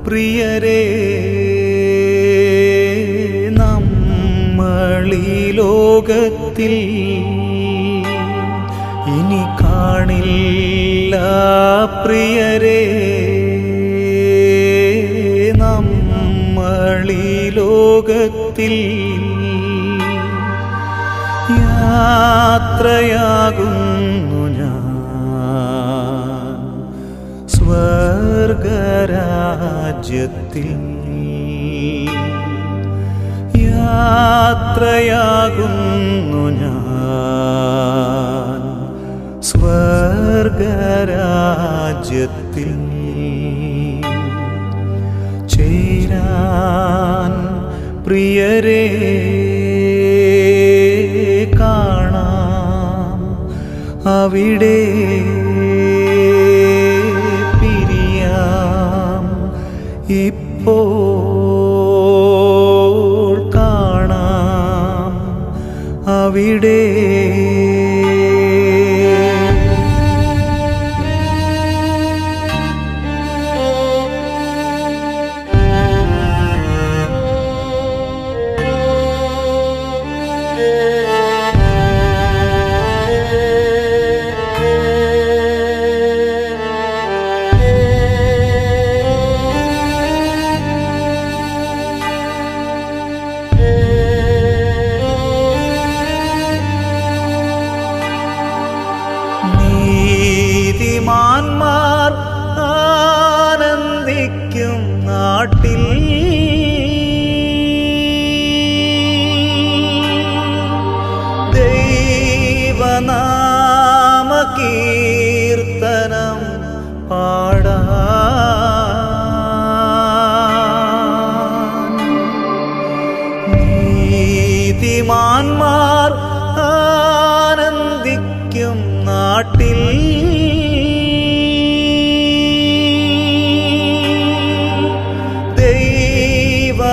പ്രിയരേ, നമ്മളീ ലോകത്തിൽ ഇനി കാണില്ല. പ്രിയരേ, നമ്മളീ ലോകത്തിൽ യാത്രയാകുന്നു ഞാൻ സ്വർഗരാജ്യത്തിൽ. യാത്രയാകുന്നു ഞാൻ സ്വർഗരാജ്യത്തിൽ. ചേരാൻ പ്രിയരേ കാണാം അവിടെ. ഇപ്പോൾ കാണാം അവിടെ. നീതിമാന്മാർ ആനന്ദിക്കും നാട്ടിൽ ദൈവനാമ കീർത്തനം പാടാൻ. നീതിമാന്മാർ ആനന്ദിക്കും നാട്ടിൽ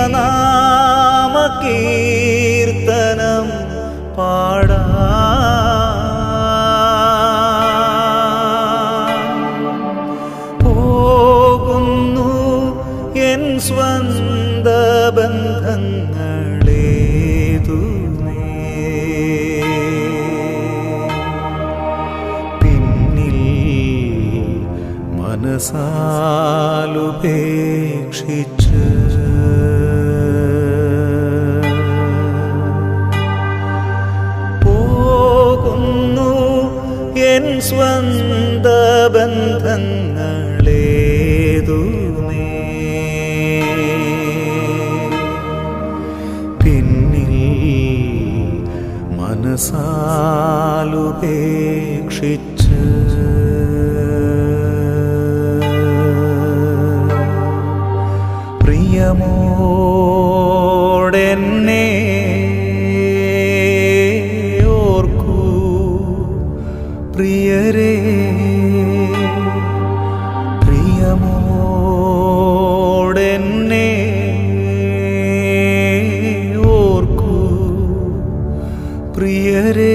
ദൈവനാമ കീർത്തനം പാടാൻ. പോകുന്നു എൻ സ്വന്ത ബന്ധങ്ങളേതു മനസാലുപേക്ഷിച്ച്. പോകുന്നു എൻ സ്വന്ത ബന്ധങ്ങളേതുമേ പിന്നിൽ മനസാലുപേക്ഷിച്ച്. പ്രിയമോടെന്നെ ഓർക്കൂ പ്രിയരേ, പ്രിയമോടെന്നെ ഓർക്കൂ പ്രിയരേ.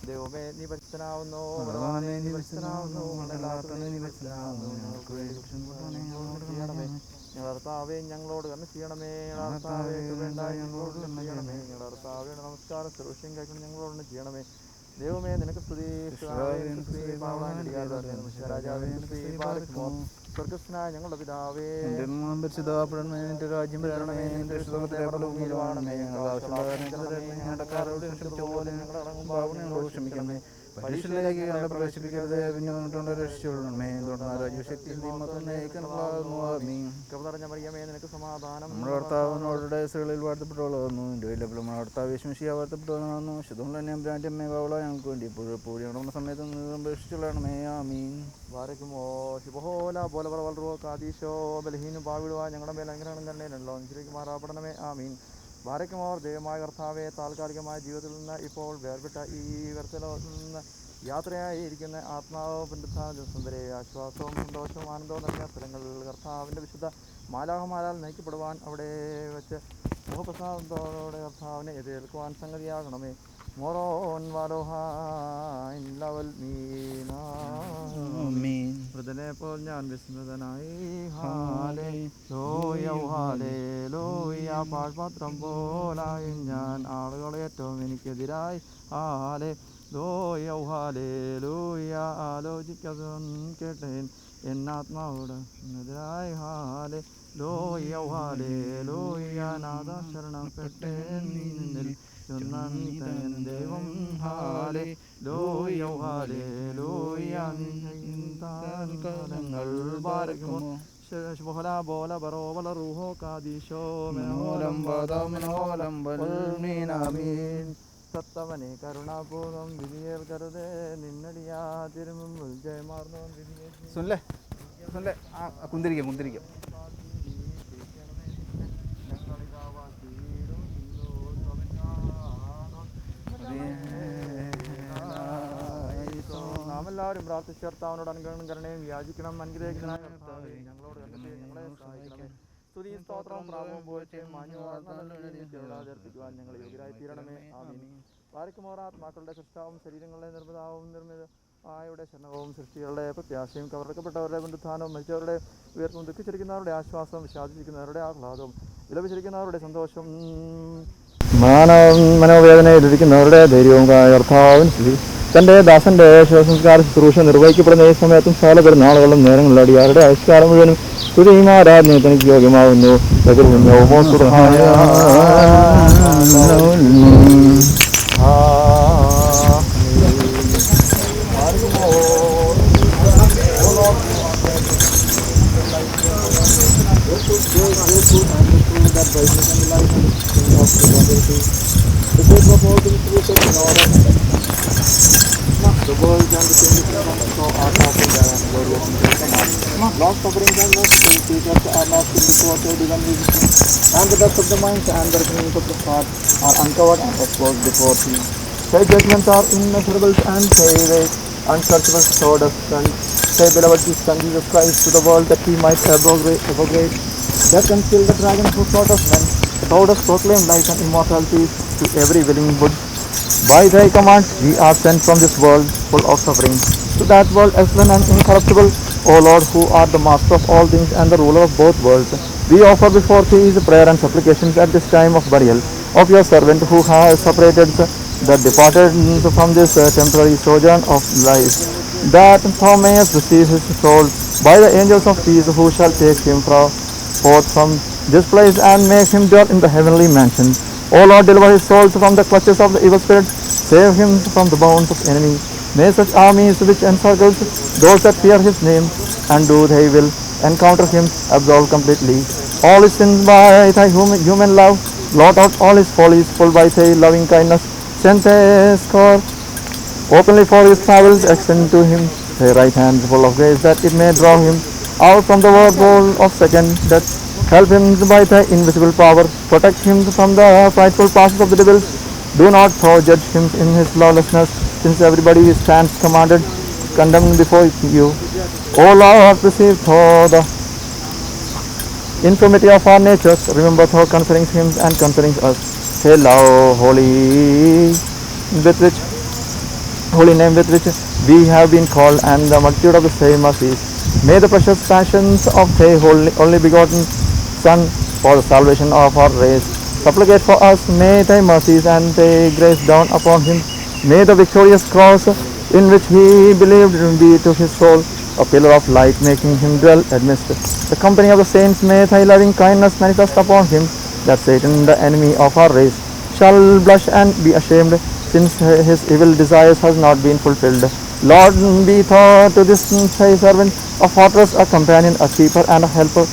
ദൈവമേ, നീ പരിശുദ്ധനാവുന്നു. കർത്താവേ, ഞങ്ങളോട് കരുണ ചെയ്യണമേ. കർത്താവേ, വേണ്ട ഞങ്ങളോട് കരുണ ചെയ്യണമേ. കർത്താവേ, നമസ്കാരം സർവ്വസ്യം കഴിക്കണം ഞങ്ങളോട് ചെയ്യണമേ. ദൈവമേ നിനക്ക് സ്തുതി, സ്വർഗസ്നായ ഞങ്ങളുടെ പിതാവേ, നിന്റെ രാജ്യം വരണമേ, നിന്റെ ഇഷ്ടത്തെ പോലെ ഭൂമിയിലുമാണമേ. ഞങ്ങളുടെ ആവശ്യമുള്ള ക്ഷമിക്കണമേ. പരീക്ഷയിലേക്ക് ഞങ്ങളെ പ്രവേശിപ്പിക്കരുത്, പിന്നെ രക്ഷിച്ചുകൊള്ളണമേ. കൃപനിറഞ്ഞ മറിയമേ നിനക്ക് സമാധാനം. നമ്മുടെ ഭർത്താവിനോടെ സ്ത്രീകളിൽ വാഴ്ത്തപ്പെട്ടവളാകുന്നു. എൻ്റെ വലിയ നമ്മുടെ ഭർത്താവ് യേശുമിശിഹാ വാഴ്ത്തപ്പെട്ടവനാകുന്നു. ശുദ്ധമുള്ള ബ്രാൻഡ് അമ്മേ പാവള ഞങ്ങൾക്ക് വേണ്ടി ഇപ്പോഴും നമ്മുടെ സമയത്ത് രക്ഷിച്ചുകൊള്ളണമേ. ആമീൻ. വാരക്കുമോ ശുഭഹോല പോലെ വളർവോ കാതീശോ ബലഹീനും പാവിടുവാ ഞങ്ങളുടെ മേൽ അനുഗ്രഹം തന്നെയല്ലോ അനുസരിക്ക് മാറാപ്പെടണമേ. ആമീൻ. വാരക്കുമോർ ദൈവമായ കർത്താവെ, താൽക്കാലികമായ ജീവിതത്തിൽ നിന്ന് ഇപ്പോൾ വേർപെട്ട ഈ വ്യർത്ഥലോകത്തിൽ നിന്ന് യാത്രയായിരിക്കുന്ന ആത്മാവ് പുനരുത്ഥാന ദിവസം വരെ ആശ്വാസവും സന്തോഷവും ആനന്ദവും നൽകിയ സ്ഥലങ്ങളിൽ കർത്താവിൻ്റെ വിശുദ്ധ മാലാഹമാരാൽ നയിക്കപ്പെടുവാൻ അവിടെ വെച്ച് മുഖപ്രസാദത്തോടെ കർത്താവിനെ എതിരേൽക്കുവാൻ സംഗതിയാകണമേ. മോറോൻ വാലോഹാൻ ലവൽ മീനാമീൻ. വൃതനെ പോൽ ഞാൻ വിസ്മൃതനായി. ഹാലേലൂയ പാഴ്പാത്രം പോലായി ഞാൻ ആളുകളെ ഏറ്റവും എനിക്കെതിരായി. ഹാലേലൂയ ആലോചിക്കതും കേട്ടേൻ എന്നാത്മാവോട് എതിരായി. ഹാലേലൂയ നാദ ശരണപ്പെട്ടേൻ നിന്നിൽ ദൈവം. Hallelujah ബാരക്കുമോ ശുഭഹല Bola ബറോബല റൂഹോ കാദീശോ മനോലം ബദാമിനോലം ബൽമീനാമീൻ. സത്തവനെ കരുണാപൂർവം വിധിയേൽക്കരുതേ, നിന്നടിയാ തിരുമുമ്പിൽ ജയമാർന്നോ വിധിയെ. കുന്തിരിക്കും നാം എല്ലാവരും പ്രാർത്ഥിച്ച് കർത്താവിനോട് അനുഗ്രഹം കരുണയും യാചിക്കണം. അനുഗ്രഹിക്കണമായ കർത്താവേ, ഞങ്ങളോട് ഞങ്ങളെ സഹായിക്കണമേ. സ്തുതി സ്തോത്രവും പ്രാപവും പോഴ്ചയും മാന്യവാർത്തർപ്പിക്കുവാൻ ഞങ്ങൾ യോഗ്യരായി തീരണമേ. ആമീൻ. വാരിക്കുമോർ ആത്മാക്കളുടെ സൃഷ്ടാവും ശരീരങ്ങളുടെ നിർമ്മിതാവും ആയുടെ ശരണവും സൃഷ്ടികളുടെ പ്രത്യാശയും കവർക്കപ്പെട്ടവരുടെ പുനരുത്ഥാനവും മരിച്ചവരുടെ ഉയർത്തും ദുഃഖിച്ചിരിക്കുന്നവരുടെ ആശ്വാസവും വിഷാദിച്ചിരിക്കുന്നവരുടെ ആഹ്ലാദവും വിലപിച്ചിരിക്കുന്നവരുടെ സന്തോഷം മനോവേദനയിലിരിക്കുന്നവരുടെ ധൈര്യവും കർത്താവിന് സ്തുതി. തൻ്റെ ദാസന്റെ ശവസംസ്കാര ശുശ്രൂഷ നിർവഹിക്കപ്പെടുന്ന ഈ സമയത്തും സകല പെരുന്നാളുകളും നേരങ്ങളിൽ അടിയാറുടെ ആവിഷ്കാരം മുഴുവനും സ്തുതിയും ആരാധനയും തനിക്ക് യോഗ്യമാകുന്നു. The world and the kingdom so are not in the glorious long suffering and merciful teachers are not in the quarter divine wisdom, and the depths of the mind and the reasonings of the heart are uncovered and exposed before him. Their judgments are immeasurable and they unsearchable toward us. And say, beloved Son Jesus Christ, to the world that he might abrogate death and kill the dragon who sought of men, thou dost proclaim life and immortality to every willing wood. By thy command we are sent from this world full of suffering to that world excellent and incorruptible. O Lord, who art the master of all things and the ruler of both worlds, we offer before thee the prayer and supplications at this time of burial of your servant who has separated the departed from this temporary sojourn of life, that thou mayest receive his soul by the angels of peace, who shall take him forth from this place and make him dwell in the heavenly mansion. O Lord, deliver his soul from the clutches of the evil spirit, save him from the bounds of enemy. May such armies which encircles those that fear his name and do thy will encounter him, absolve completely all his sins by thy human love, blot out all his follies, full by thy loving kindness, send thy score openly for his travels, extend to him thy right hand full of grace, that it may draw him out from the whirlpool of second death. Help him by thy invisible power, protect him from the frightful passes of the devils. Do not thou judge him in his lawlessness, since everybody stands condemned before you. O Lord, receive thou the infirmity of our natures, remember thou concerning him and concerning us. Hail thou, holy name with which we have been called, and the multitude of the same mercies. May the precious passions of thy only begotten Son, for the salvation of our race, supplicate for us. May thy mercies and thy grace down upon him, May the victorious cross in which he believed be to his soul a pillar of light, making him dwell amidst the company of the saints. May thy loving kindness manifest upon him, that Satan, the enemy of our race, shall blush and be ashamed, since his evil desires has not been fulfilled. Lord, be thou to this thy servant a fortress, a companion, a keeper, and a helper,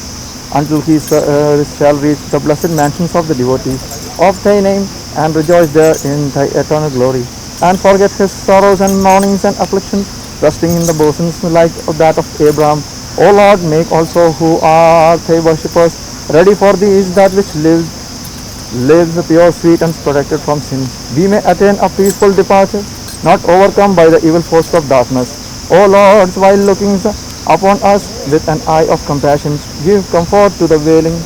until he shall reach the blessed mansions of the devotees of thy name, and rejoice there in thy eternal glory, and forget his sorrows and mournings and afflictions, resting in the bosoms like that of Abraham. O Lord, make also who are thy worshippers ready for thee is that which lives pure, sweet, and protected from sin. We may attain a peaceful departure, not overcome by the evil force of darkness. O Lord, while looking upon us with an eye of compassion, give comfort to the wailing,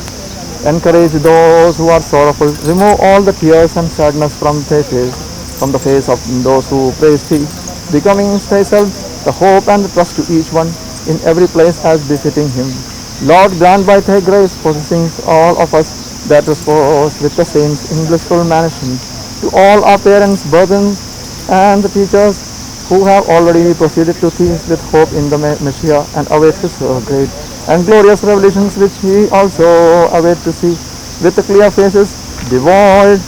encourage those who are sorrowful, remove all the tears and sadness from the face of those who praise thee, becoming thyself the hope and the trust to each one in every place as befitting him. Lord, grant by thy grace possessing all of us that repose with the saints in blissful mansions, to all our parents, brethren, and the teachers who have already proceeded to thee with hope in the Messiah and await his great and glorious revelations, which he also await to see with the clear faces, devoid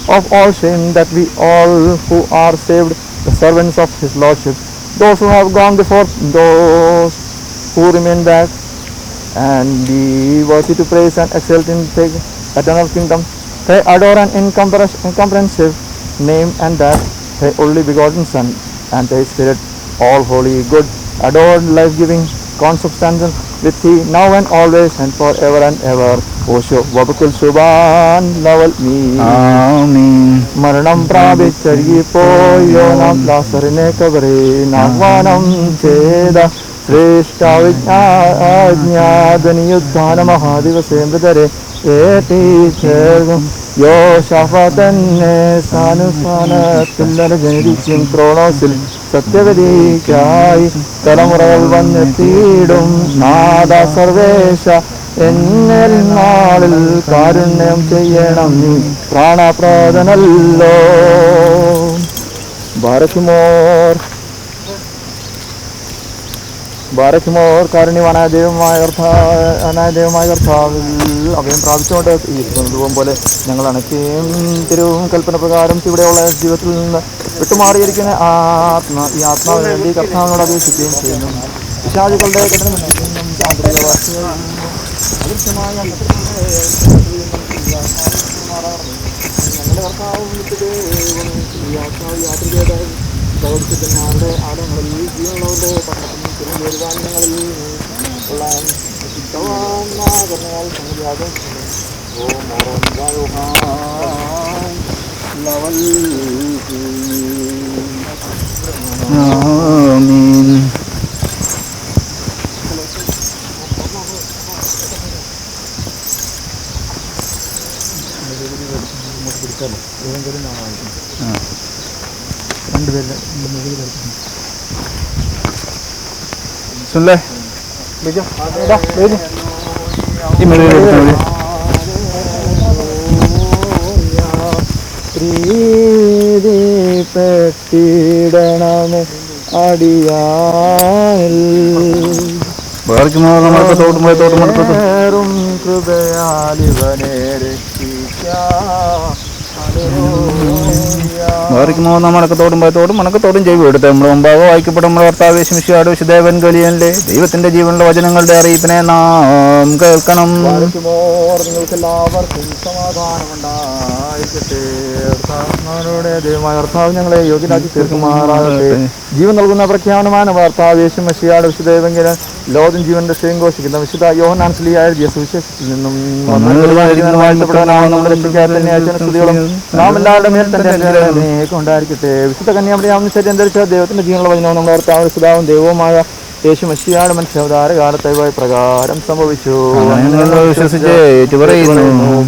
of all shame, that we all who are saved, the servants of his lordship, those who have gone before, those who remain back, and be worthy to praise and exalt in the eternal kingdom, they adore an incomprehensive name, and that thy only begotten Son, and thy Spirit, all holy, good, adored, life-giving, consubstantial with thee, now and always, and forever and ever. Osho Vabakul Subhan Lawal Me. Amen. Maranam Prabhicharyipoyo Nam Lasarine Kavare Nagvanam Cheda Sreshta Vijnadani Yuddhana Mahadivase Mridare Eti Chergum Yo Shafatane Sanusana Tillar Generichim Kronosil Satyavadikkai Talamural Vanetidum Nada Sarvesha എന്നൽ നാളിൽ കാരുണ്യം ചെയ്യണം നീ പ്രാണപ്രദനല്ലോ. ബാരക്കുമോർ കാരുണ്യവാനായ ദൈവമായ കർത്താവിൽ അഭയം പ്രാപിച്ചുകൊണ്ട് ഈ രൂപം പോലെ ഞങ്ങൾ അണയ്ക്കുകയും തിരുവും കൽപ്പന പ്രകാരം ഇവിടെയുള്ള ജീവിതത്തിൽ നിന്ന് വിട്ടുമാറിയിരിക്കുന്ന ഈ ആത്മാവിന് വേണ്ടി കർത്താവിനോട് അപേക്ഷിക്കുകയും ചെയ്യുന്നു. പിശാചുക്കളുടെ അദൃശ്യമായ ഞങ്ങളുടെ കർത്താവ് യാത്രികയുടെ പ്രവർത്തിക്കുന്നവരുടെ ആടങ്ങളിൽ ജീവനുള്ളവരുടെ പഠനത്തിനും ദീർഘാന്യങ്ങളിൽ ഉള്ള ശുദ്ധവാന്മാകരണയാൽ സംഗതിയാകും. ആമീൻ. सुन ले പ്രീതിപ്പെട്ടിടണമേ അടിയാൽ തോട്ടും കൃപയാലിവനെ രക്ഷിക്കാം. മണക്കത്തോടും ഭയത്തോടും മണക്കത്തോടും ചെയ്തു എടുത്ത് നമ്മുടെ മുമ്പാകെ വായിക്കപ്പെടും നമ്മുടെ കർത്താവ് യേശുമിശിഹായുടെ വിശുദ്ധേവൻഗലിയനിലെ ദൈവത്തിന്റെ ജീവനുള്ള വചനങ്ങളുടെ അറിയിപ്പിനെ നാം കേൾക്കണം. നിങ്ങൾക്കെല്ലാവർക്കും സമാധാനമുണ്ടായിരിക്കട്ടെ. ദൈവമായ കർത്താവ് ഞങ്ങളെ യോഗ്യനാക്കി തീർക്കുമാറാകട്ടെ. ജീവൻ നൽകുന്ന പ്രഖ്യാപനமான കർത്താവ് യേശുമിശിഹായുടെ വിശുദ്ധേവൻഗലിയൻ ലോകം ജീവൻ രക്ഷയും ഘോഷിക്കുന്ന വിശുദ്ധ യോഹന്നാൻ സ്ലീഹായുടെ സുവിശേഷത്തിൽ നിന്നും നമ്മുടെ രക്ഷിക്കാരൻ തന്നെ അയച്ച സ്തുതികളും നാം എല്ലാവരുടെ മേൽ തന്നെ കൊണ്ടായിരിക്കട്ടെ. വിശുദ്ധ കന്യാമറിയാവുന്ന ശരീരം ധരിച്ച ദൈവത്തിന്റെ ജീവനുള്ള വചനവും നമ്മുടെ കർത്താവ് സുധാവും ദൈവവുമായ യേശു മെസ്സിയുടെ മനുഷ്യാവതാര കാലത്തെ പ്രകാരം സംഭവിച്ചു.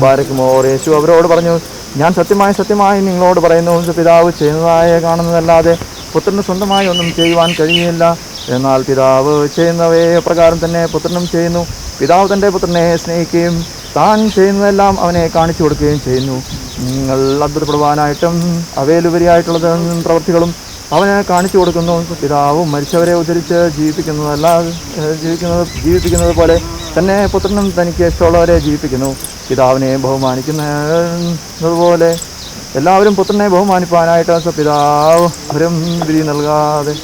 ബാരക്കുമോർ യേശു അവരോട് പറഞ്ഞു, ഞാൻ സത്യമായി നിങ്ങളോട് പറയുന്നു, പിതാവ് ചെയ്യുന്നതായ കാണുന്നതല്ലാതെ പുത്രന് സ്വന്തമായി ഒന്നും ചെയ്യുവാൻ കഴിയില്ല. എന്നാൽ പിതാവ് ചെയ്യുന്നവയെ പ്രകാരം തന്നെ പുത്രനും ചെയ്യുന്നു. പിതാവ് തൻ്റെ പുത്രനെ സ്നേഹിക്കുകയും താൻ ചെയ്യുന്നതെല്ലാം അവനെ കാണിച്ചു കൊടുക്കുകയും ചെയ്യുന്നു. നിങ്ങൾ അത്ഭുതപ്പെടുവാനായിട്ടും അവയിലുപരിയായിട്ടുള്ള പ്രവൃത്തികളും അവന് കാണിച്ചു കൊടുക്കുന്നു. പിതാവും മരിച്ചവരെ ഉദ്ധരിച്ച് ജീവിപ്പിക്കുന്നത് പോലെ തന്നെ പുത്രനും തനിക്ക് ഇഷ്ടമുള്ളവരെ ജീവിപ്പിക്കുന്നു. പിതാവിനെ ബഹുമാനിക്കുന്നതുപോലെ എല്ലാവരും പുത്രനെ ബഹുമാനിപ്പാനായിട്ട് പിതാവ് അവരും വിധി നൽകാതെ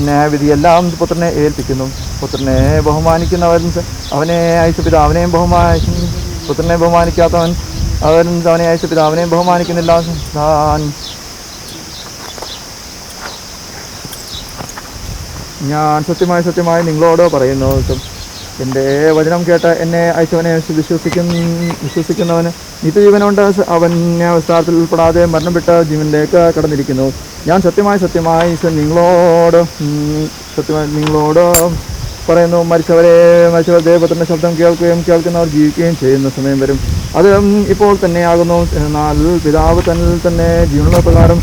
ന്യായവിധിയെല്ലാം പുത്രനെ ഏൽപ്പിക്കുന്നു. പുത്രനെ ബഹുമാനിക്കുന്നവൻ അവനെ അയച്ച പിതാവിനെയും ബഹുമാനിക്കുന്നു. പുത്രനെ ബഹുമാനിക്കാത്തവൻ അവനെ അയച്ച പിതാവിനെയും ബഹുമാനിക്കുന്നില്ല. ഞാൻ സത്യമായി നിങ്ങളോട് പറയുന്നു, എൻ്റെ വചനം കേട്ട് എന്നെ അയച്ചവനെ വിശ്വസിക്കുന്നവന് നിത്യജീവനുണ്ട്. അവൻ ന്യായവിസ്താരത്തിൽ ഉൾപ്പെടാതെ മരണം വിട്ട് ജീവനിലേക്ക് കടന്നിരിക്കുന്നു. ഞാൻ സത്യമായി നിങ്ങളോട് പറയുന്നു, മരിച്ചവരെ ദൈവത്തിൻ്റെ ശബ്ദം കേൾക്കുന്നവർ ജീവിക്കുകയും ചെയ്യുന്ന സമയം വരും. അത് ഇപ്പോൾ തന്നെയാകുന്നു. എന്നാൽ പിതാവ് തന്നിൽ തന്നെ ജീവനുള്ള പ്രകാരം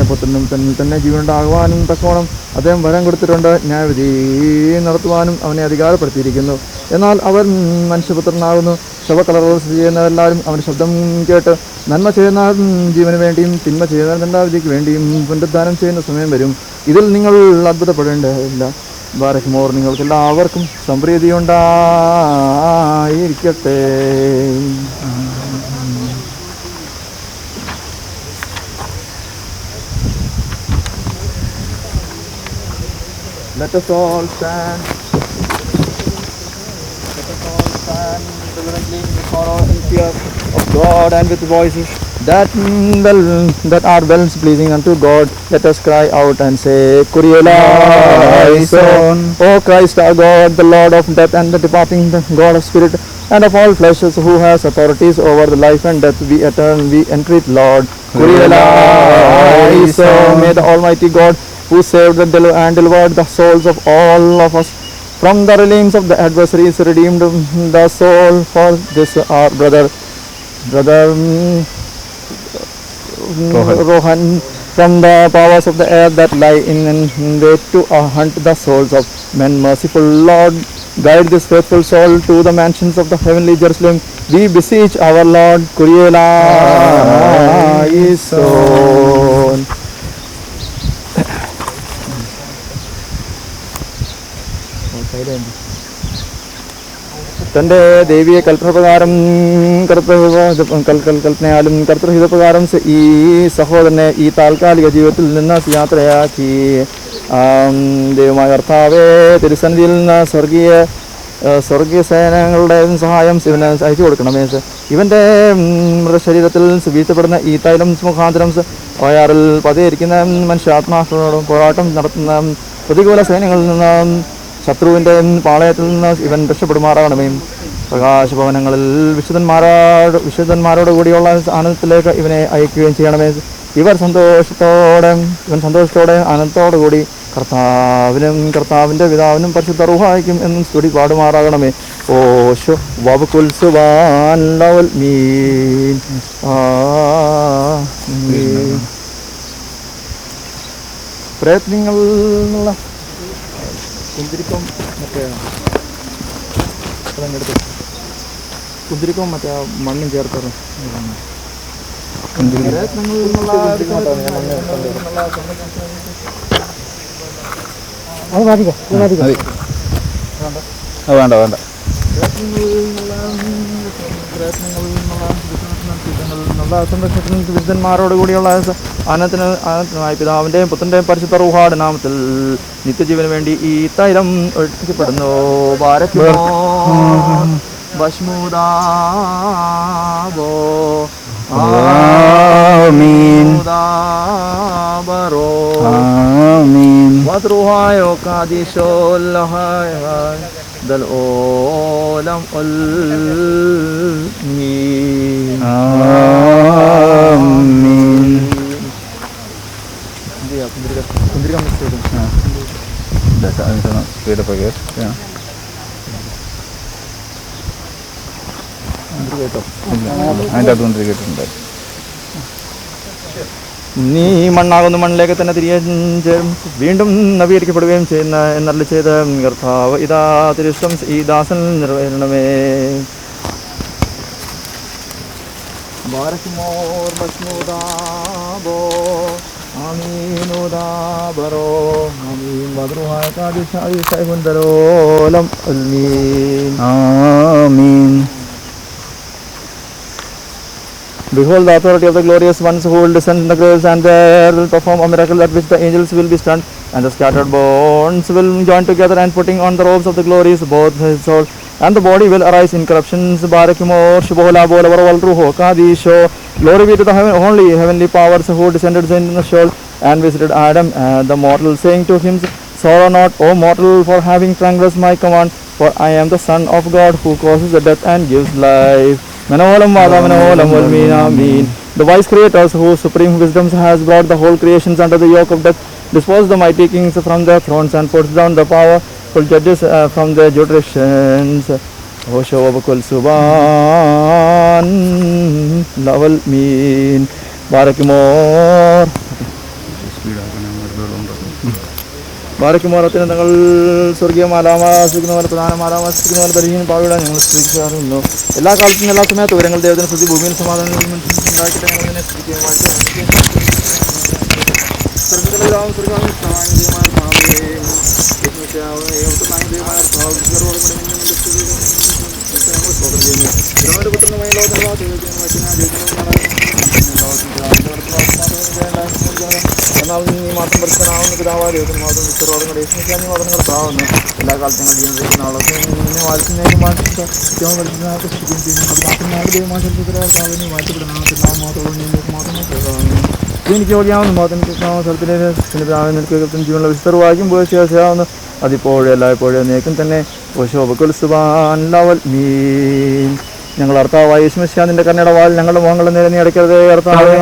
പുത്രനും തന്നിൽ തന്നെ ജീവനുണ്ടാകുവാനും തക്കവണ്ണം അദ്ദേഹം വരം കൊടുത്തിട്ടുണ്ട്. ന്യായവിധി നടത്തുവാനും അവനെ അധികാരപ്പെടുത്തിയിരിക്കുന്നു. എന്നാൽ അവൻ മനുഷ്യപുത്രനാകുന്നു. ശവക്കളറുകൾ ചെയ്യുന്നവരെല്ലാവരും അവൻ്റെ ശബ്ദം കേട്ട് നന്മ ചെയ്യുന്ന ജീവന് വേണ്ടിയും തിന്മ ചെയ്യുന്ന ദണ്ഡാവിധിക്ക് വേണ്ടിയും പുനരുദ്ധാനം ചെയ്യുന്ന സമയം വരും. ഇതിൽ നിങ്ങൾ അത്ഭുതപ്പെടേണ്ടതില്ല. ബാരക്മോർ നിങ്ങൾക്കെല്ലാവർക്കും സംപ്രീതിയുണ്ടായിരിക്കട്ടെ. Let us all stand. Reverently in sorrow and fear of God, and with voices that are well pleasing unto God, let us cry out and say, Kyrie eleison. O Christ our God, the Lord of death and the departing, the God of spirit and of all fleshes, who has authorities over the life and death, we entreat, Lord. Kyrie eleison. May the Almighty God, who saved and delivered the souls of all of us from the realms of the adversaries, redeemed the soul for this our brother Rohan from the powers of the air that lie in wait to hunt the souls of men. Merciful Lord, guide this faithful soul to the mansions of the heavenly Jerusalem. We beseech our Lord. Kyrie eleison. തൻ്റെ ദൈവീയ കൽപ്പനപ്രകാരം കൽപ്പനയാലും കർത്തൃഹിതപ്രകാരം ഈ സഹോദരനെ ഈ താൽക്കാലിക ജീവിതത്തിൽ നിന്ന് യാത്രയാക്കി. ദൈവമായ കർത്താവേ, തിരുസന്നിധിയിൽ നിന്ന് സ്വർഗീയ സേനകളുടെ സഹായം ഇവന് അയച്ചു കൊടുക്കണമേ. ഇവൻ്റെ മൃതശരീരത്തിൽ വീഴ്ത്തപ്പെടുന്ന ഈ തൈലം മുഖാന്തരം വയാറിൽ പതിയിരിക്കുന്ന മനുഷ്യാത്മാക്കളോടും പോരാട്ടം നടത്തുന്ന പ്രതികൂല സേനകളിൽ നിന്ന്, ശത്രുവിൻ്റെ പാളയത്തിൽ നിന്ന് ഇവൻ രക്ഷപ്പെടുമാറാകണമേ. പ്രകാശഭവനങ്ങളിൽ വിശുദ്ധന്മാരോട് കൂടിയുള്ള ആനന്ദത്തിലേക്ക് ഇവനെ അയക്കുകയും ചെയ്യണമേ. ഇവൻ സന്തോഷത്തോടെ ആനന്ദത്തോടു കൂടി കർത്താവിൻ്റെ പിതാവിനും പരിശുദ്ധ റൂഹായിക്കും എന്നും സ്തുതി പാടുമാറാകണമേ. ഓശോ വബുൽസുവാൻ ലവൽ മീൻ. പ്രയത്നങ്ങൾ കുന്തിരിക്കം മറ്റേ മണ്ണും ചേർത്തത് വേണ്ട വിശുദ്ധന്മാരോട് കൂടിയുള്ള ആനന്ദത്തിനായി പിതാവിൻ്റെയും പുത്രൻ്റെയും പരിശുദ്ധ റൂഹായുടെ നാമത്തിൽ നിത്യജീവന് വേണ്ടി ഈ തൈലം ഒഴിക്കപ്പെടുന്നു. ഭസ്മുദാബോ ആമീൻ ആമീൻ വദ്രുഹായോ കാദിശോല്ലഹായ ദൽ ഓലം മീൻ ആമീൻ. കുന്തിരിക്കം മിക്സ് ചെയ്തു. അതിൻ്റെ അതുകൊണ്ട് കേട്ടിട്ടുണ്ട്. നീ മണ്ണാകുന്ന മണ്ണിലേക്ക് തന്നെ തിരികെ ചേരും, വീണ്ടും നവീകരിക്കപ്പെടുകയും ചെയ്യുന്ന എന്നല്ല ചെയ്ത കർത്താവ് ഇതാ തിരുഷ്ടം ഈ ദാസൻ നിറവേറണമേ. Barakimor Basnudabo Aminudabaro Amin Badruhai Kadishari Saibundarolam Almin. Amen. Behold the authority of the glorious ones who will descend in the graves, and there will perform a miracle at which the angels will be stunned, and the scattered bones will join together, and putting on the robes of the glories, both his soul and the body will arise incorruptions. Barakimor Shubola Bola Varal Ruho Kadisho. Glory be to the only heavenly powers who descended in the shoal and visited Adam the mortal, saying to him, Sorrow not, O mortal, for having transgressed my command, for I am the Son of God who causes the death and gives life. Manolam Vada Manolam Valmeen Amin. The wise creators whose supreme wisdom has brought the whole creations under the yoke of death, disposed the mighty kings from their thrones, and puts down the powerful judges from their jurisdictions. Hosho Abakul Subhan Laval Meen. Barakimor ബാരക്കുമാറത്തിന് തങ്ങൾ സ്വർഗീയ മാലാമാസിക്കുന്നവർ പ്രധാന മാലാമാസിക്കുന്നവർ പരിഹീന പാവിട ഞങ്ങൾ സ്തുതിക്കാറുന്നു. എല്ലാ കാലത്തും എല്ലാ സമയത്തും ഉയരങ്ങൾ ദൈവത്തിന് സ്തുതി, ഭൂമിയിൽ സമാധാനം ഉണ്ടാക്കിയിട്ട് ഞങ്ങളതിനെ സ്തുതിക്കുമായിട്ട് സർവ്വതലരാവും സ്വർഗാവും സഹായമായ എന്നാൽ നീ മാത്രം പരിശുദ്ധനാവുന്ന പിതാവായ ദൈവത്തിന് മാത്രം വിശ്വരോധങ്ങളുടെ യേശുവിനെ മാത്രം കർത്താവുന്നു. എല്ലാ കാലത്തും ഞങ്ങൾ ജീവിതത്തിലുള്ള ആളൊക്കെ നിന്നെ വാഴ്ത്തുന്നതിന് മാറ്റിട്ട് ഏറ്റവും പരിശുദ്ധനായിട്ട് സ്ഥിതിയും ചെയ്യുന്നു. മാത്രം ദൈവമാശത്തിനെ വാഴ്ത്തപ്പെടുന്ന മാത്രം എനിക്ക് യോഗ്യാവുന്ന മാത്രം സ്ഥലത്തിലെ പിതാവിനെ നിൽക്കുകയും ജീവനുള്ള വിസ്തരവാക്യം പോയാവുന്നു. അതിപ്പോഴും എല്ലായ്പ്പോഴും നീക്കം തന്നെ ശോഭക്കുൽസുബാൻ ലവൽ മീൻ. ഞങ്ങൾ കർത്താവായ യേശുമിശിഹാ നിന്റെ കരുണയുടെ വാൽ ഞങ്ങളുടെ മുഖങ്ങളെ നേരെ നീ അടയ്ക്കരുതേ. കർത്താവേ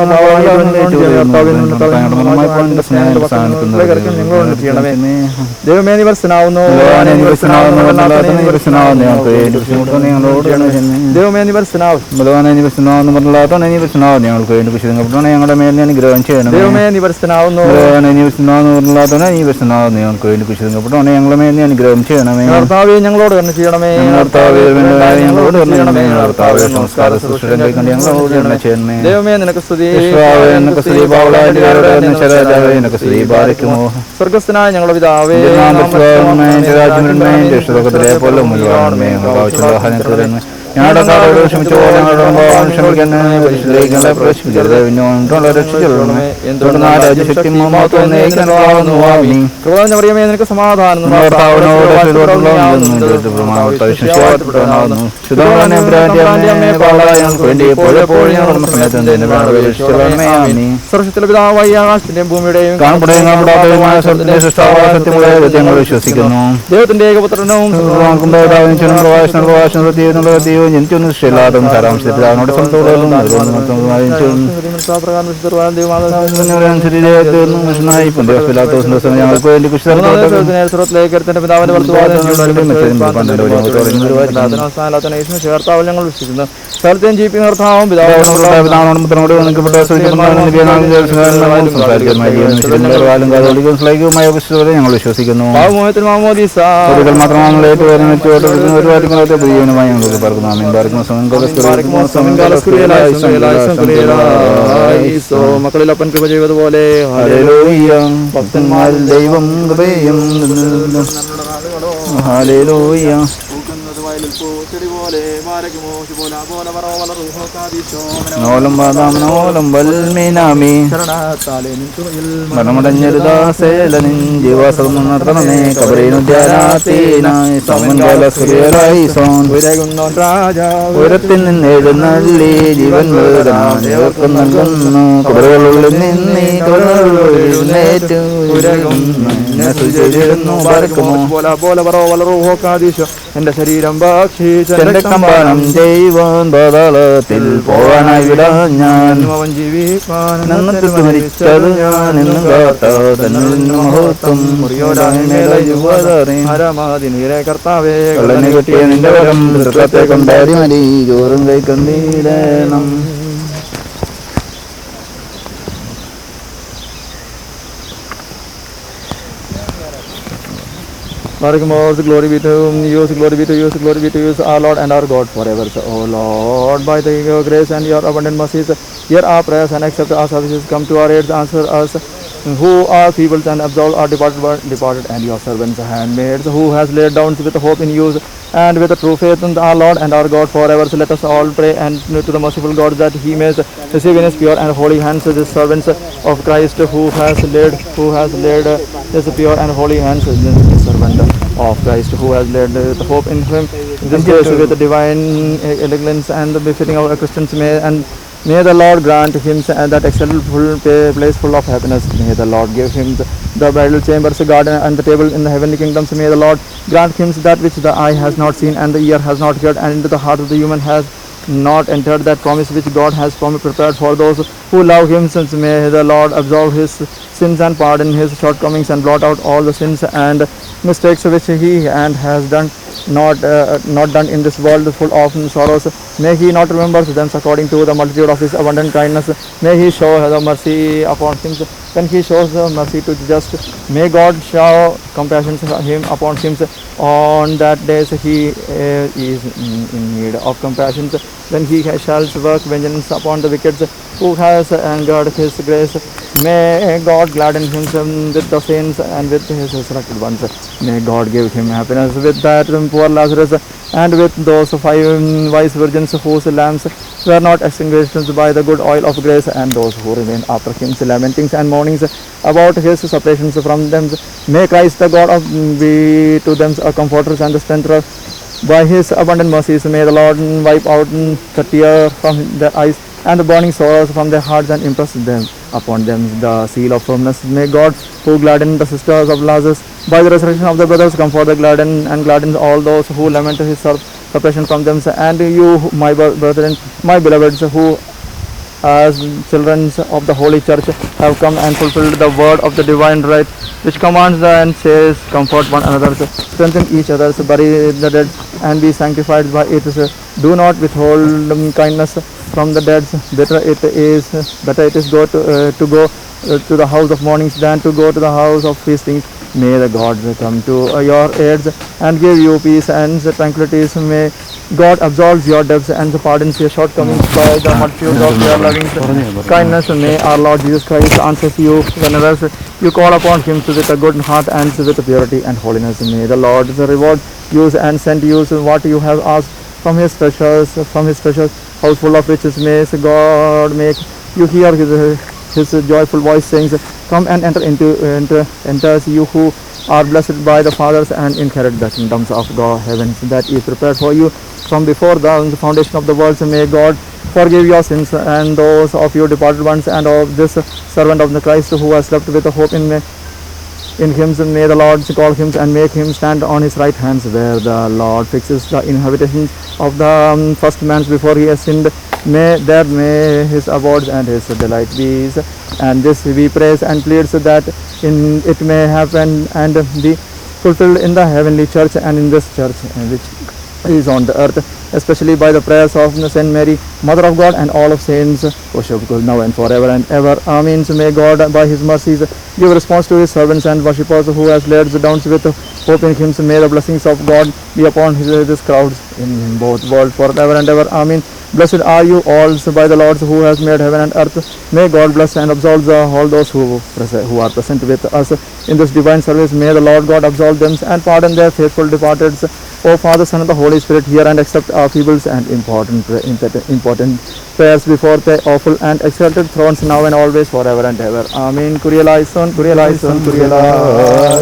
ദൈവമേ നീ വർഷനാവുന്നു, ദൈവമേ നീ ഞങ്ങളുടെ മേൽ അനുഗ്രഹം ചെയ്യണം. ദൈവമേ നീ വർഷനാവുന്നു, ഞങ്ങളുടെ മേൽ അനുഗ്രഹം ചെയ്യണമേ. കർത്താവേ ഞങ്ങളോട് തന്നെ ചെയ്യണമേ. കർത്താവേ ഞങ്ങളോട് ചെയ്യണമേ. ദൈവമേ നിനക്ക് സ്തുതി. സ്വർഗസ്ഥനായ ഞങ്ങളുടെ പിതാവേ, ഞങ്ങളുടെ കാരോട് ക്ഷമിച്ചുപോലെ ഞങ്ങളുടെ ക്ഷമിക്കണമേ. പരിശുദ്ധ പ്രവേശിപ്പിക്കരുത്, രക്ഷിക്കണമേ. എന്തുകൊണ്ടെന്നറിയമേ നിനക്ക് സമാധാനം. സർവശക്തിയുടെ പിതാവായ ആകാശത്തിന്റെയും ഭൂമിയുടെയും വിശ്വസിക്കുന്നു. ദൈവത്തിന്റെ ഏകപുത്രനും ജനിച്ചൊന്നും ഇഷ്ടമില്ലാതും സാരാംശത്തിനോട് ഞങ്ങൾക്ക് വേണ്ടി കർത്താവ് ഞങ്ങൾ വിശ്വസിക്കുന്നു. സ്ഥലത്തെയും ജീവിക്കുന്ന കർത്താവും ഞങ്ങൾ വിശ്വസിക്കുന്നു. മാത്രമാണ് മക്കളിൽ അപ്പൻ കൃപ ചെയ്തതുപോലെ ഭക്തന്മാരിൽ ദൈവം കൃപയും ഹല്ലേലൂയ. മരണമടഞ്ഞൊരുദാസേലനിൻ ജീവാസം നടത്തണമേ. ഉയരത്തിൽ നിന്ന് എഴുന്നള്ളി ജീവൻ വേദന നൽകുന്നു. കബറുകളുള്ളിൽ നിന്നീ കബറുകളേറ്റു എന്റെ ശരീരം ഭക്ഷിച്ച കമ്പാനം ചെയ്യുവാൻ പാതാളത്തിൽ പോകാനായി വിടാ ഞാൻ. അവൻ ജീവിക്കാൻ മരിച്ചത് ഞാൻ എന്നും കാത്തമഹത്വം കർത്താവേ കള്ളനെ കിട്ടിയ നിന്റെ വരം നൃത്തത്തെ കൊണ്ടാടി മതി ചോറും കൈക്കണ്ടീരണം. Barakamos, glory be to you, glory be to you, glory be to you, our Lord and our God forever. So, O Lord, by your grace and your abundant mercies, hear our prayers and accept our services. Come to our aid, answer us, who are feeble and absolve our departed, and your servants, handmaids, who has laid down with hope in you and with a true faith in our Lord and our God forever. So let us all pray and to the merciful God that He may receive in His pure and holy hands the servants of Christ who has laid His pure and holy hands the servant of Christ who has laid the hope in Him. This case with the divine elegance and the befitting of Christians May the Lord grant him that excellent place full of happiness. May the Lord give him the bridal chambers, garden, and the table in the heavenly kingdoms. May the Lord grant him that which the eye has not seen and the ear has not heard, and into the heart of the human has not entered that promise which God has prepared for those who love Him. Since may the Lord absolve his sins and pardon his shortcomings and blot out all the sins and mistakes which he has done. Not done in this world full of sorrows. May He not remember them according to the multitude of His abundant kindness. May He show the mercy upon him when He shows the mercy to the just. May God show compassion upon him on that day He is in need of compassion. Then He shall work vengeance upon the wicked who has angered His grace. May God gladden him with the saints and with His resurrected ones. May God give him happiness with that poor Lazarus and with those 5 wise virgins whose lamps were not extinguished by the good oil of grace, and those who remain after Him's lamentings and mournings about His separations from them. May Christ the God be to them a comforter and a strengthener. By His abundant mercies may the Lord wipe out the tear from their eyes and the burning sorrows from their hearts, and impress them upon them the seal of firmness. May God, who gladdened the sisters of Lazarus by the resurrection of the brothers, comfort and gladden all those who lament His separation from them. And you, my brethren, my beloveds, who as children of the Holy Church have come and fulfilled the word of the divine right, which commands and says, comfort one another, strengthen each other, bury the dead, and be sanctified by it. Do not withhold kindness from the dead. Better it is go to the house of mournings than to go to the house of feastings. May the God come to your aid and give you peace and tranquility. May God absolves your debts and pardons your shortcomings by the multitude of your loving kindness. May our Lord Jesus Christ answer you whenever you call upon Him with a good heart and with purity and holiness. May the Lord reward you and send you what you have asked from His treasures house full of riches. May God make you hear His joyful voice saying, come and enter you who are blessed by the fathers, and inherit the kingdoms of God, heavens that is prepared for you from before the foundation of the world. May God forgive your sins and those of your departed ones, and of this servant of the Christ who has slept with a hope in Him. May the Lord call him and make him stand on His right hands, where the Lord fixes the inhabitations of the first man's before he has sinned. May His abodes and His delight be. And this we praise and plead so that it may happen and be fulfilled in the heavenly church and in this church which is on the earth, especially by the prayers of Saint Mary, Mother of God, and all of saints, worship God now and forever and ever. Amen. So may God by His mercies give response to His servants and worshippers who has laid down with hope in Him. So may the blessings of God be upon His crowds in both worlds forever and ever. Amen. Blessed are you all by the Lord who has made heaven and earth. May God bless and absolve all those who are present with us in this divine service. May the Lord God absolve them and pardon their faithful departeds. O Father, Son, and the Holy Spirit, hear and accept our feeble and important prayers before Thy awful and exalted thrones, now and always, forever and ever. Amen. Kyrie eleison, Kyrie eleison, Kyrie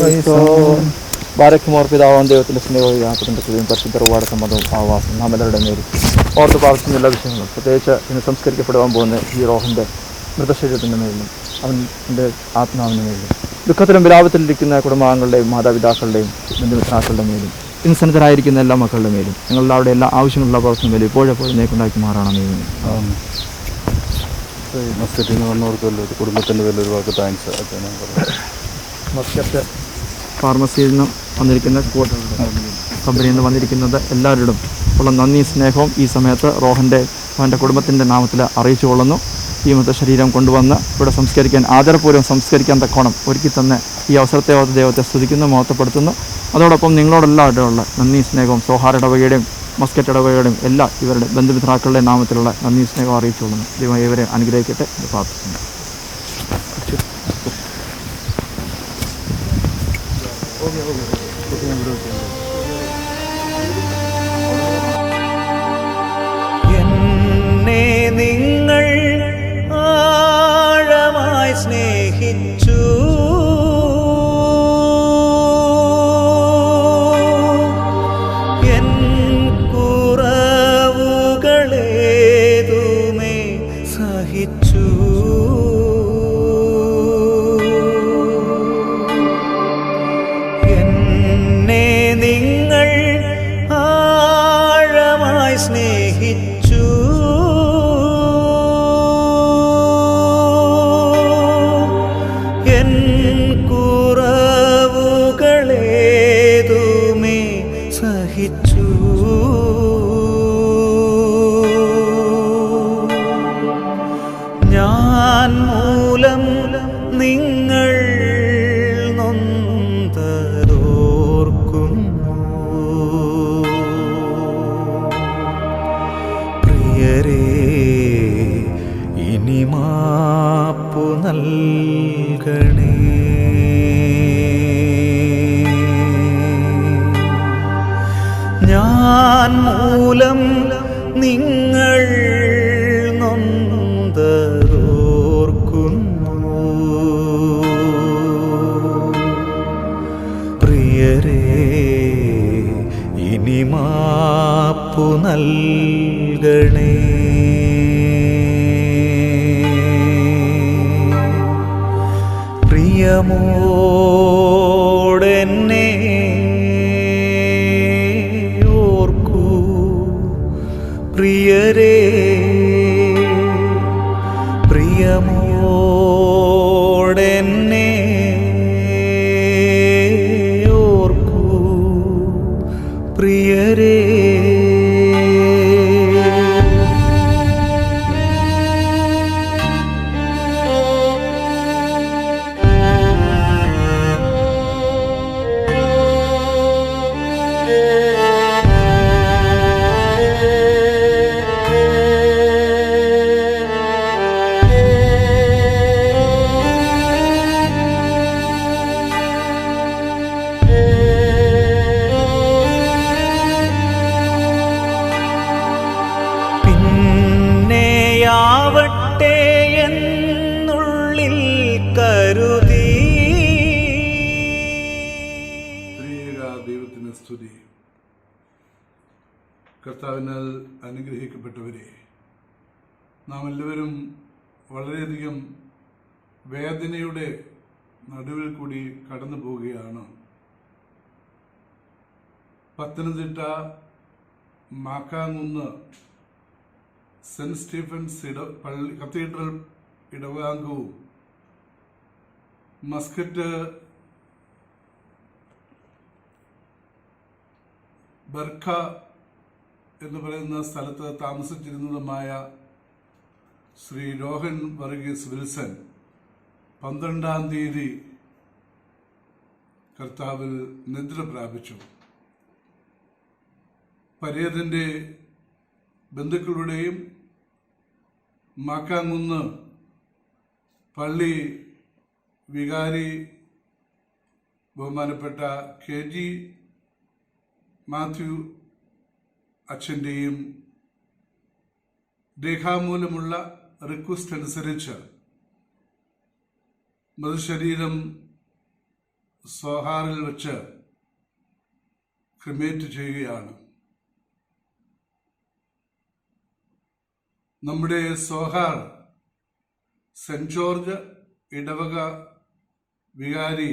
eleison. ബാരക്കുമോർ പിതാവാം ദൈവത്തിൻ്റെ സ്നേഹവും യാത്രൻ്റെ കൃപയും പരിശുദ്ധ ഒരുപാട് സമ്മതവും ആവാസം നാം എല്ലാവരുടെ മേലും ഓർത്ത് പ്രാർത്ഥിക്കുന്ന എല്ലാ വിഷയങ്ങളും, പ്രത്യേകിച്ച് ഇന്ന് സംസ്കരിക്കപ്പെടുവാൻ പോകുന്ന ഈ റോഹൻ്റെ മൃതശരീരത്തിൻ്റെ മേലും അവൻ്റെ ആത്മാവിൻ്റെ മേലും ദുഃഖത്തിലും വിലാപത്തിലിരിക്കുന്ന കുടുംബാംഗങ്ങളുടെയും മാതാപിതാക്കളുടെയും ബന്ധുമിത്രാക്കളുടെ മേലും ഇന്ന് സന്നിധരായിരിക്കുന്ന എല്ലാ മക്കളുടെ മേലും ഞങ്ങളുടെ എല്ലാ ആവശ്യങ്ങളുള്ള പ്രവർത്തനം മേലും എപ്പോഴെപ്പോഴും നേക്കുണ്ടാക്കി മാറണമേ. മസ്കറ്റിൽ നിന്ന് വന്നവർക്കല്ലോ കുടുംബത്തിൻ്റെ പേരിൽ ഒരു വാക്ക് താങ്ക്സ്. മസ്കറ്റ് ഫാർമസിയിൽ നിന്ന് വന്നിരിക്കുന്ന കമ്പനിയിൽ നിന്ന് വന്നിരിക്കുന്നത് എല്ലാവരോടും ഉള്ള നന്ദി സ്നേഹവും ഈ സമയത്ത് അവൻ്റെ കുടുംബത്തിൻ്റെ നാമത്തിൽ അറിയിച്ചു കൊള്ളുന്നു. ഈ മൃതശരീരം കൊണ്ടുവന്ന് ഇവിടെ സംസ്കരിക്കാൻ ആദരപൂർവ്വം സംസ്കരിക്കാൻ തക്കോണം ഒരുക്കി തന്നെ ഈ അവസരത്തെ ദൈവത്തെ സ്തുതിക്കുന്നു, മഹത്വപ്പെടുത്തുന്നു. അതോടൊപ്പം നിങ്ങളോടെല്ലാവരുടെയുള്ള നന്ദി സ്നേഹവും സോഹാർ ഇടവകയുടെയും മസ്കറ്റ് ഇടവകയുടെയും എല്ലാ ഇവരുടെ ബന്ധുമിത്രാക്കളുടെ നാമത്തിലുള്ള നന്ദി സ്നേഹം അറിയിച്ചുകൊള്ളുന്നു. ദൈവം ഇവരെ അനുഗ്രഹിക്കട്ടെ എന്ന് പ്രാർത്ഥിക്കുന്നു. എന്നെ നിങ്ങൾ ആഴമായി സ്നേഹിച്ചു, എൻ കുറവുകളേതുമേ സഹിച്ചു. എന്നെ നിങ്ങൾ ആഴമായി സ്നേഹിച്ചു, എൻ കുറവുകളേതുമേ സഹിച്ചു. ഞാൻ മൂലം നിങ്ങൾ നൊന്തതോർക്കുന്നു. പ്രിയരേ, ഇനി മാപ്പു നൽകണേ. ഞാൻ മൂലം നിങ്ങൾ നൊന്തതോർക്കുന്നു. പ്രിയരേ, ഇനി മാപ്പു നൽകണേ. പ്രിയമോടെന്നെ ഓർക്കൂ പ്രിയരേ, പ്രിയമോടെന്നെ ഓർക്കൂ പ്രിയരേ. പിന്നെയാവട്ടെ എന്നുള്ളിൽ കരുതി. ത്രിയേക ദൈവത്തിന് സ്തുതി. കർത്താവിനാൽ അനുഗ്രഹിക്കപ്പെട്ടവരെ, നാം എല്ലാവരും വളരെയധികം വേദനയുടെ നടുവിൽ കൂടി കടന്നു പോവുകയാണ്. Pathanamthitta Makkamkunnu saint Stephen's cathedral ഇടവകാംഗവും മസ്കറ്റ് ബർഖ എന്ന് പറയുന്ന സ്ഥലത്ത് താമസിച്ചിരുന്നതുമായ ശ്രീ രോഹൻ വർഗീസ് വിൽസൺ 12-ാം തീയതി കർത്താവിൽ നിദ്ര പ്രാപിച്ചു. പരേതന്റെ ബന്ധുക്കളുടെയും മാക്കാങ്കുന്ന് പള്ളി വികാരി ബഹുമാനപ്പെട്ട KG മാത്യു അച്ഛൻ്റെയും രേഖാമൂലമുള്ള റിക്വസ്റ്റ് അനുസരിച്ച് മൃതശരീരം സോഹാറിൽ വെച്ച് ക്രിമേറ്റ് ചെയ്യുകയാണ്. നമ്മുടെ സോഹാർ സെന്റ് ജോർജ് ഇടവക വികാരി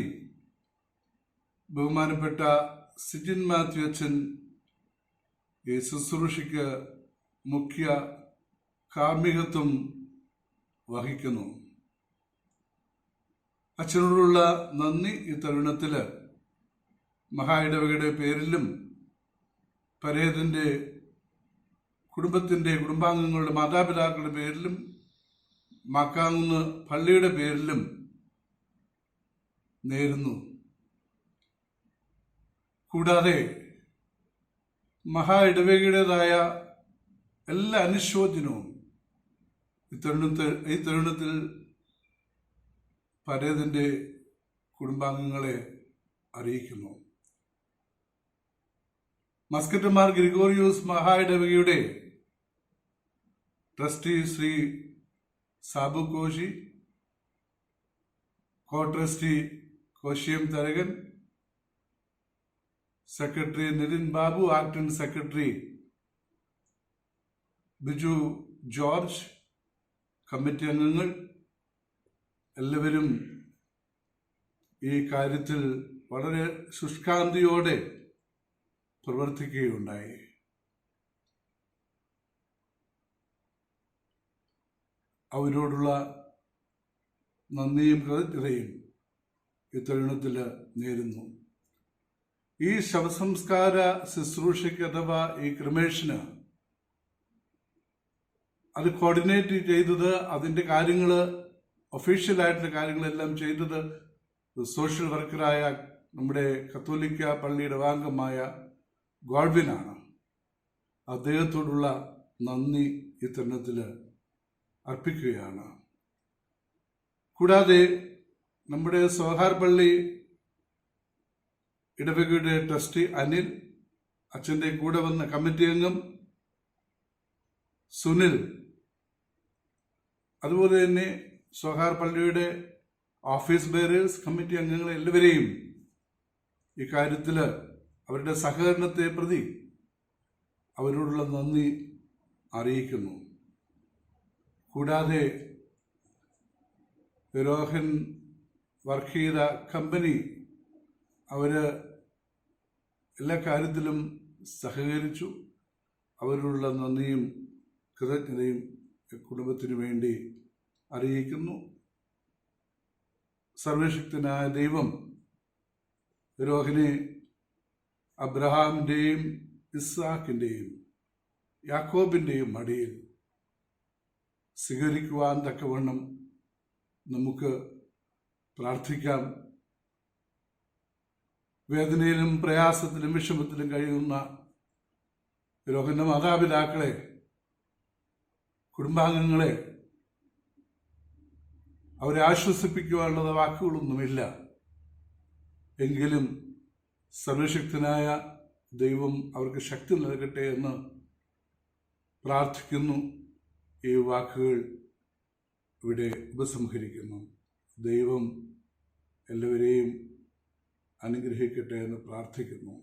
ബഹുമാനപ്പെട്ട സിജിൻ മാത്യു അച്ഛൻ ഈ ശുശ്രൂഷയ്ക്ക് മുഖ്യ കാർമ്മികത്വം വഹിക്കുന്നു. അച്ഛനോടുള്ള നന്ദി ഈ തരുണത്തിൽ മഹാ ഇടവകയുടെ പേരിലും പരേതന്റെ കുടുംബാംഗങ്ങളുടെ മാതാപിതാക്കളുടെ പേരിലും മാക്കാങ്കുന്ന് പള്ളിയുടെ പേരിലും നേരുന്നു. കൂടാതെ മഹാ ഇടവകയുടേതായ എല്ലാ അനുശോചനവും ഈ തരുണത്തിൽ പരേതൻ്റെ കുടുംബാംഗങ്ങളെ അറിയിക്കുന്നു. മസ്കറ്റ് മാർ ഗ്രിഗോറിയോസ് മഹാ ഇടവകയുടെ trustee Shri Sabu Koshy, co trustee കോശിയം Tharakan, secretary Nithin Babu, acting secretary Biju George, committee അംഗങ്ങൾ എല്ലാവരും ഈ കാര്യത്തിൽ വളരെ ശുഷ്കാന്തിയോടെ പ്രവർത്തിക്കുകയുണ്ടായി. അവരോടുള്ള നന്ദിയും കൃതജ്ഞതയും ഈ തരുണത്തിൽ നേരുന്നു. ഈ ശവസംസ്കാര ശുശ്രൂഷയ്ക്ക് അഥവാ ഈ ക്രിമേഷന് അത് കോർഡിനേറ്റ് ചെയ്തത്, അതിൻ്റെ കാര്യങ്ങൾ ഒഫീഷ്യലായിട്ടുള്ള കാര്യങ്ങളെല്ലാം ചെയ്തത് സോഷ്യൽ വർക്കറായ നമ്മുടെ കത്തോലിക്ക പള്ളിയുടെ അംഗമായ ഗോഡ്വിനാണ്. അദ്ദേഹത്തോടുള്ള നന്ദി ഈ തരുണത്തിൽ അർപ്പിക്കുകയാണ്. കൂടാതെ നമ്മുടെ സോഹാർ പള്ളി ഇടവകയുടെ ട്രസ്റ്റി അനിൽ, അച്ഛൻ്റെ കൂടെ വന്ന കമ്മിറ്റി അംഗം സുനിൽ, അതുപോലെ തന്നെ സോഹാർ പള്ളിയുടെ ഓഫീസ് ബെയറേഴ്സ്, കമ്മിറ്റി അംഗങ്ങളെ എല്ലാവരെയും ഈ കാര്യത്തിൽ അവരുടെ സഹകരണത്തെ പ്രതി അവരോടുള്ള നന്ദി അറിയിക്കുന്നു. കൂടാതെ രോഹൻ വർക്ക് ചെയ്ത കമ്പനി അവർ എല്ലാ കാര്യത്തിലും സഹകരിച്ചു. അവരോടുള്ള നന്ദിയും കൃതജ്ഞതയും കുടുംബത്തിനു വേണ്ടി അറിയിക്കുന്നു. സർവശക്തനായ ദൈവം രോഹിനെ അബ്രഹാമിൻ്റെയും ഇസ്ഹാക്കിൻ്റെയും യാക്കോബിൻ്റെയും മടിയിൽ സ്വീകരിക്കുവാൻ തക്കവണ്ണം നമുക്ക് പ്രാർത്ഥിക്കാം. വേദനയിലും പ്രയാസത്തിലും വിഷമത്തിലും കഴിയുന്ന രോഹിന്റെ മാതാപിതാക്കളെ, കുടുംബാംഗങ്ങളെ അവരെ ആശ്വസിപ്പിക്കുവാനുള്ള വാക്കുകളൊന്നുമില്ല. എങ്കിലും സർവശക്തനായ ദൈവം അവർക്ക് ശക്തി നൽകട്ടെ എന്ന് പ്രാർത്ഥിക്കുന്നു. ഈ വാക്കുകൾ ഇവിടെ ഉപസംഹരിക്കുന്നു. ദൈവം എല്ലാവരെയും അനുഗ്രഹിക്കട്ടെ എന്ന് പ്രാർത്ഥിക്കുന്നു.